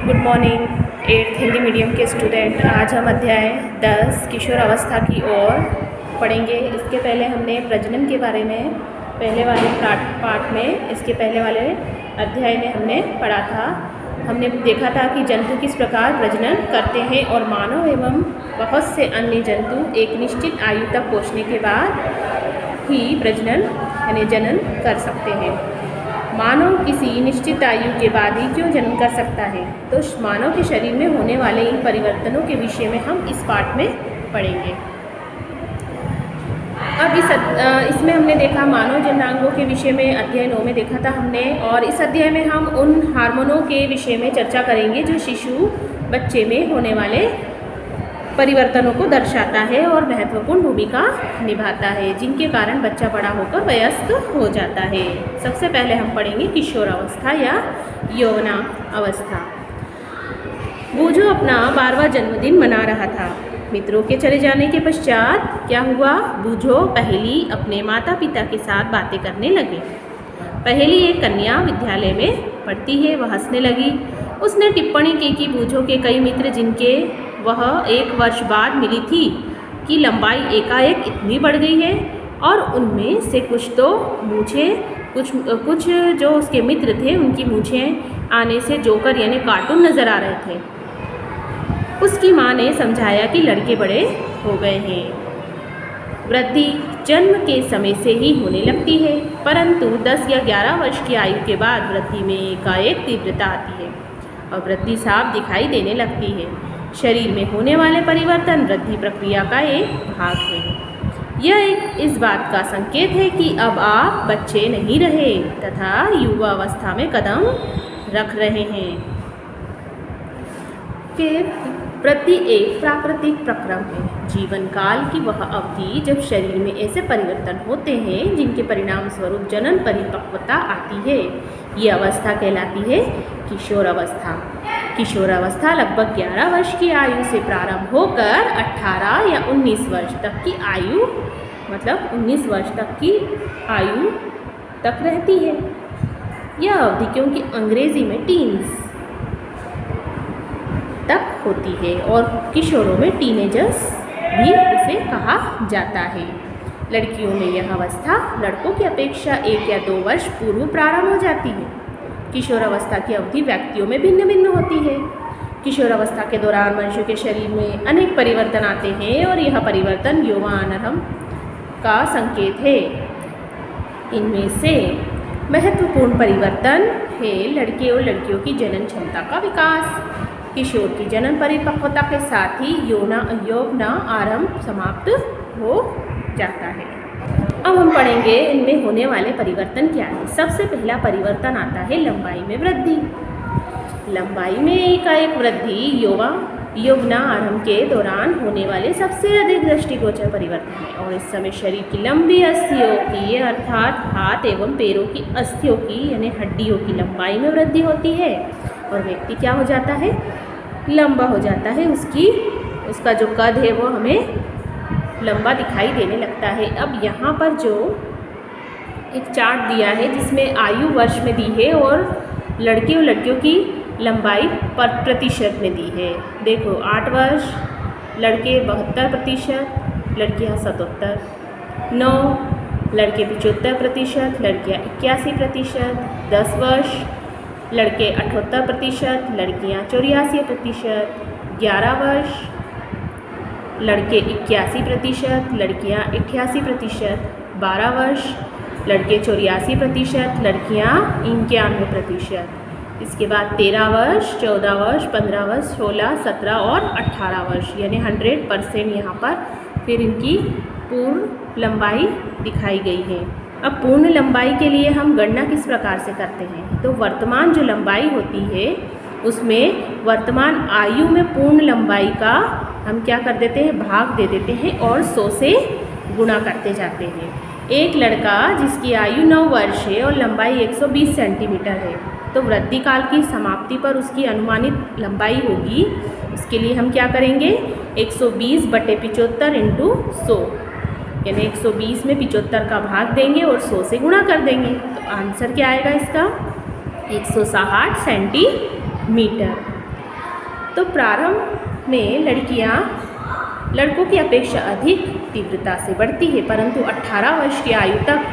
Good morning 8th Hindi medium के student. आज हम अध्याय 10 किशोर अवस्था की ओर पढ़ेंगे। इसके पहले हमने प्रजनन के बारे में पहले वाले पाठ में इसके पहले वाले अध्याय में हमने पढ़ा था। हमने देखा था कि जंतु किस प्रकार प्रजनन करते हैं और मानव एवं बहुत से अन्य जंतु एक निश्चित आयु तक पहुँचने के बाद ही प्रजनन यानी जनन कर सकते हैं। मानव किसी निश्चित आयु के बाद ही क्यों जन्म कर सकता है, तो मानव के शरीर में होने वाले इन परिवर्तनों के विषय में हम इस पाठ में पढ़ेंगे। अब इसमें हमने देखा मानव जननांगों के विषय में अध्याय 9 में देखा था हमने, और इस अध्याय में हम उन हार्मोनों के विषय में चर्चा करेंगे जो शिशु बच्चे में होने वाले परिवर्तनों को दर्शाता है और महत्वपूर्ण भूमिका निभाता है, जिनके कारण बच्चा बड़ा होकर वयस्क हो जाता है। सबसे पहले हम पढ़ेंगे किशोर अवस्था या यौवना अवस्था। बूझो अपना 12वां जन्मदिन मना रहा था। मित्रों के चले जाने के पश्चात क्या हुआ, बूझो पहेली अपने माता पिता के साथ बातें करने लगे। पहेली एक कन्या विद्यालय में पढ़ती है, वह हंसने लगी। उसने टिप्पणी की कि बूझो के कई मित्र जिनके वह 1 वर्ष बाद मिली थी कि लंबाई एकाएक इतनी बढ़ गई है, और उनमें से कुछ तो मूछें कुछ जो उसके मित्र थे उनकी मूछें आने से जोकर यानी कार्टून नज़र आ रहे थे। उसकी माँ ने समझाया कि लड़के बड़े हो गए हैं। वृद्धि जन्म के समय से ही होने लगती है, परंतु 10 या 11 वर्ष की आयु के बाद वृद्धि में एकाएक तीव्रता आती है और वृद्धि साफ दिखाई देने लगती है। शरीर में होने वाले परिवर्तन वृद्धि प्रक्रिया का एक भाग है। यह एक इस बात का संकेत है कि अब आप बच्चे नहीं रहे तथा युवा अवस्था में कदम रख रहे हैं। फिर वृद्धि एक प्राकृतिक प्रक्रम है, जीवन काल की वह अवधि जब शरीर में ऐसे परिवर्तन होते हैं जिनके परिणाम स्वरूप जनन परिपक्वता आती है। ये अवस्था कहलाती है किशोर अवस्था। किशोर अवस्था लगभग 11 वर्ष की आयु से प्रारंभ होकर 18 या 19 वर्ष तक की आयु मतलब 19 वर्ष तक की आयु तक रहती है। यह अवधि क्योंकि अंग्रेजी में टीन्स तक होती है और किशोरों में टीनेजर्स भी इसे कहा जाता है। लड़कियों में यह अवस्था लड़कों की अपेक्षा 1 या 2 वर्ष पूर्व प्रारंभ हो जाती है। किशोर अवस्था की अवधि व्यक्तियों में भिन्न भिन्न होती है। किशोर अवस्था के दौरान मनुष्य के शरीर में अनेक परिवर्तन आते हैं और यह परिवर्तन यौवनारंभ का संकेत है। इनमें से महत्वपूर्ण परिवर्तन है लड़के और लड़कियों की जनन क्षमता का विकास। किशोर की जनन परिपक्वता के साथ ही यौवना आरंभ समाप्त हो जाता है। अब हम पढ़ेंगे इनमें होने वाले परिवर्तन क्या है। सबसे पहला परिवर्तन आता है लंबाई में वृद्धि। लंबाई में एकाएक वृद्धि यौवना आरंभ के दौरान होने वाले सबसे अधिक दृष्टिगोचर परिवर्तन है, और इस समय शरीर की लंबी अस्थियों की अर्थात हाथ एवं पैरों की अस्थियों की यानी हड्डियों की लंबाई में वृद्धि होती है और व्यक्ति क्या हो जाता है, लंबा हो जाता है। उसका जो कद है वो हमें लंबा दिखाई देने लगता है। अब यहाँ पर जो एक चार्ट दिया है जिसमें आयु वर्ष में दी है और लड़के और लड़कियों की लंबाई प्रतिशत में दी है। देखो 8 वर्ष लड़के 72%, लड़कियाँ 77, 9 लड़के 75%, लड़कियाँ 81%, 10 वर्ष लड़के 78%, लड़कियाँ 84%, 11 वर्ष लड़के 81%, लड़कियाँ 88%, 12 वर्ष लड़के 84%, लड़कियाँ 91%। इसके बाद 13 वर्ष, 14 वर्ष, 15 वर्ष, 16, 17 और 18 वर्ष यानी 100% यहाँ पर फिर इनकी पूर्ण लंबाई दिखाई गई है। अब पूर्ण लंबाई के लिए हम गणना किस प्रकार से करते हैं, तो वर्तमान जो लंबाई होती है उसमें वर्तमान आयु में पूर्ण लंबाई का हम क्या कर देते हैं, भाग दे देते हैं और 100 से गुणा करते जाते हैं। एक लड़का जिसकी आयु 9 वर्ष है और लंबाई 120 सेंटीमीटर है, तो वृद्धि काल की समाप्ति पर उसकी अनुमानित लंबाई होगी। उसके लिए हम क्या करेंगे, 120/75 × 100 यानी 120 में 75 का भाग देंगे और 100 से गुणा कर देंगे। तो आंसर क्या आएगा इसका, 160 सेंटीमीटर। तो प्रारंभ में लड़कियां लड़कों की अपेक्षा अधिक तीव्रता से बढ़ती है, परंतु 18 वर्ष की आयु तक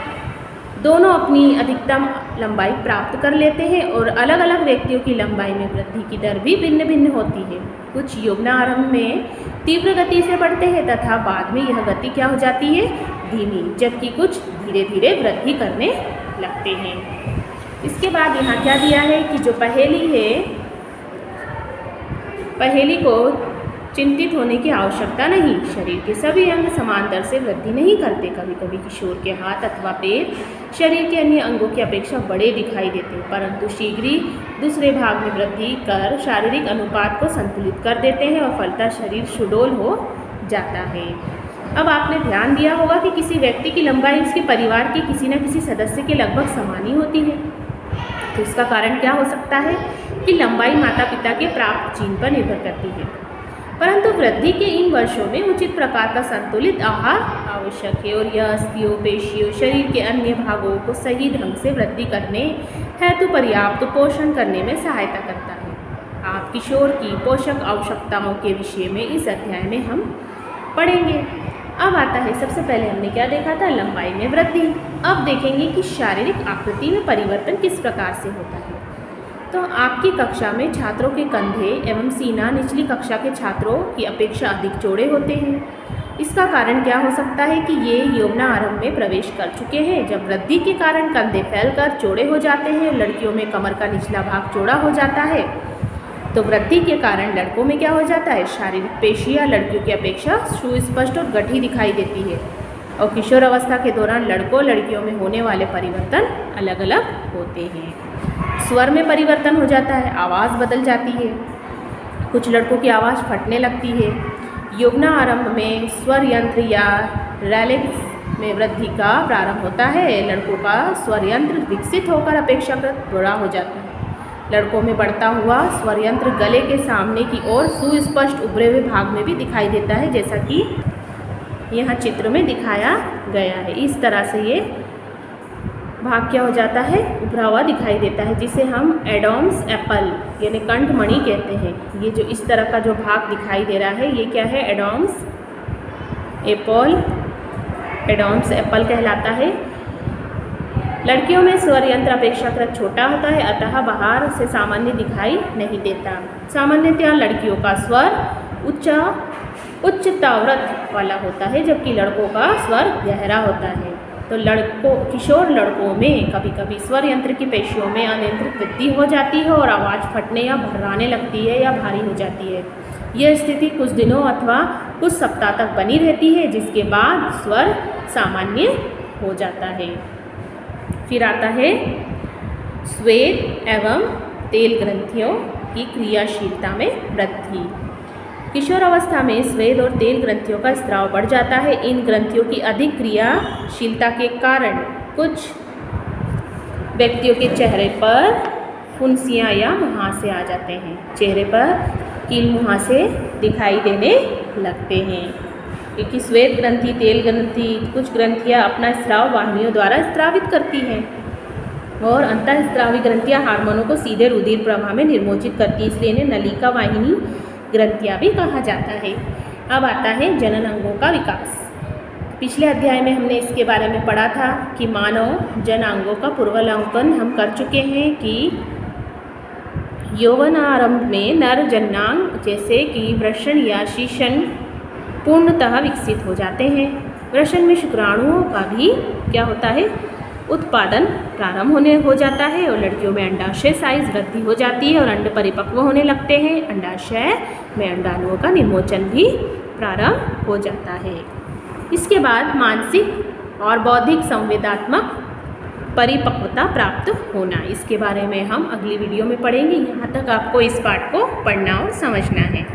दोनों अपनी अधिकतम लंबाई प्राप्त कर लेते हैं और अलग अलग व्यक्तियों की लंबाई में वृद्धि की दर भी भिन्न भिन्न होती है। कुछ यौवनारंभ में तीव्र गति से बढ़ते हैं तथा बाद में यह गति क्या हो जाती है, धीमी, जबकि कुछ धीरे धीरे वृद्धि करने लगते हैं। इसके बाद यहाँ क्या दिया है कि जो पहेली है, पहेली को चिंतित होने की आवश्यकता नहीं। शरीर के सभी अंग समान दर से वृद्धि नहीं करते। कभी कभी किशोर के हाथ अथवा पैर शरीर के अन्य अंगों की अपेक्षा बड़े दिखाई देते हैं, परंतु शीघ्र ही दूसरे भाग में वृद्धि कर शारीरिक अनुपात को संतुलित कर देते हैं और फलतः शरीर सुडौल हो जाता है। अब आपने ध्यान दिया होगा कि किसी व्यक्ति की लंबाई उसके परिवार के किसी न किसी सदस्य के लगभग समान ही होती है। तो इसका कारण क्या हो सकता है कि लंबाई माता पिता के प्राप्त जीन पर निर्भर करती है, परंतु वृद्धि के इन वर्षों में उचित प्रकार का संतुलित आहार आवश्यक है और यह अस्थियों, पेशियों, शरीर के अन्य भागों को सही ढंग से वृद्धि करने हेतु पर्याप्त पोषण करने में सहायता करता है। आप किशोर की पोषक आवश्यकताओं के विषय में इस अध्याय में हम पढ़ेंगे। अब आता है, सबसे पहले हमने क्या देखा था, लंबाई में वृद्धि। अब देखेंगे कि शारीरिक आकृति में परिवर्तन किस प्रकार से होता है। तो आपकी कक्षा में छात्रों के कंधे एवं सीना निचली कक्षा के छात्रों की अपेक्षा अधिक चौड़े होते हैं। इसका कारण क्या हो सकता है कि ये यौवनारंभ में प्रवेश कर चुके हैं, जब वृद्धि के कारण कंधे फैलकर चौड़े हो जाते हैं। लड़कियों में कमर का निचला भाग चौड़ा हो जाता है, तो वृद्धि के कारण लड़कों में क्या हो जाता है, शारीरिक पेशियाँ लड़कियों की अपेक्षा सुस्पष्ट और गठी दिखाई देती है। और किशोर अवस्था के दौरान लड़कों लड़कियों में होने वाले परिवर्तन अलग अलग होते हैं। स्वर में परिवर्तन हो जाता है, आवाज़ बदल जाती है। कुछ लड़कों की आवाज़ फटने लगती है। यौवनारंभ में स्वर यंत्र या रैलिक्स में वृद्धि का प्रारंभ होता है। लड़कों का स्वर यंत्र विकसित होकर अपेक्षाकृत बड़ा हो जाता है। लड़कों में बढ़ता हुआ स्वर यंत्र गले के सामने की ओर सुस्पष्ट उभरे हुए भाग में भी दिखाई देता है, जैसा कि यहाँ चित्र में दिखाया गया है। इस तरह से ये भाग क्या हो जाता है, उभरा हुआ दिखाई देता है, जिसे हम एडम्स एप्पल यानी कंठमणि कहते हैं। ये जो इस तरह का जो भाग दिखाई दे रहा है, ये क्या है, एडम्स एप्पल कहलाता है। लड़कियों में स्वर यंत्र अपेक्षाकृत छोटा होता है, अतः बाहर से सामान्य दिखाई नहीं देता। सामान्यतः लड़कियों का स्वर उच्च ताव्रत वाला होता है, जबकि लड़कों का स्वर गहरा होता है। तो किशोर लड़कों में कभी कभी स्वर यंत्र की पेशियों में अनियंत्रित वृद्धि हो जाती है और आवाज़ फटने या भर्राने लगती है या भारी हो जाती है। यह स्थिति कुछ दिनों अथवा कुछ सप्ताह तक बनी रहती है, जिसके बाद स्वर सामान्य हो जाता है। फिर आता है श्वेत एवं तेल ग्रंथियों की क्रियाशीलता में वृद्धि। किशोर अवस्था में श्वेत और तेल ग्रंथियों का स्राव बढ़ जाता है। इन ग्रंथियों की अधिक क्रियाशीलता के कारण कुछ व्यक्तियों के चेहरे पर फुंसियाँ या मुहासे आ जाते हैं। चेहरे पर कील मुहासे दिखाई देने लगते हैं, क्योंकि श्वेत ग्रंथि, तेल ग्रंथि, कुछ ग्रंथियाँ अपना स्राव वाहिनियों द्वारा स्रावित करती हैं और अंतःस्रावी ग्रंथियाँ हार्मोनों को सीधे रुधिर प्रवाह में निर्मोचित करती है, इसलिए इन्हें नलिका वाहिनी ग्रंथियाँ भी कहा जाता है। अब आता है जनन अंगों का विकास। पिछले अध्याय में हमने इसके बारे में पढ़ा था कि मानव जनांगों का पूर्वावलोकन हम कर चुके हैं कि यौवनारंभ में नर जनांग जैसे कि वृषण या शीशन पूर्णतः विकसित हो जाते हैं। वृषण में शुक्राणुओं का भी क्या होता है, उत्पादन प्रारंभ हो जाता है और लड़कियों में अंडाशय साइज वृद्धि हो जाती है और अंड परिपक्व होने लगते हैं। अंडाशय में अंडाणुओं का निमोचन भी प्रारंभ हो जाता है। इसके बाद मानसिक और बौद्धिक संवेदात्मक परिपक्वता प्राप्त होना, इसके बारे में हम अगली वीडियो में पढ़ेंगे। यहाँ तक आपको इस पाठ को पढ़ना और समझना है।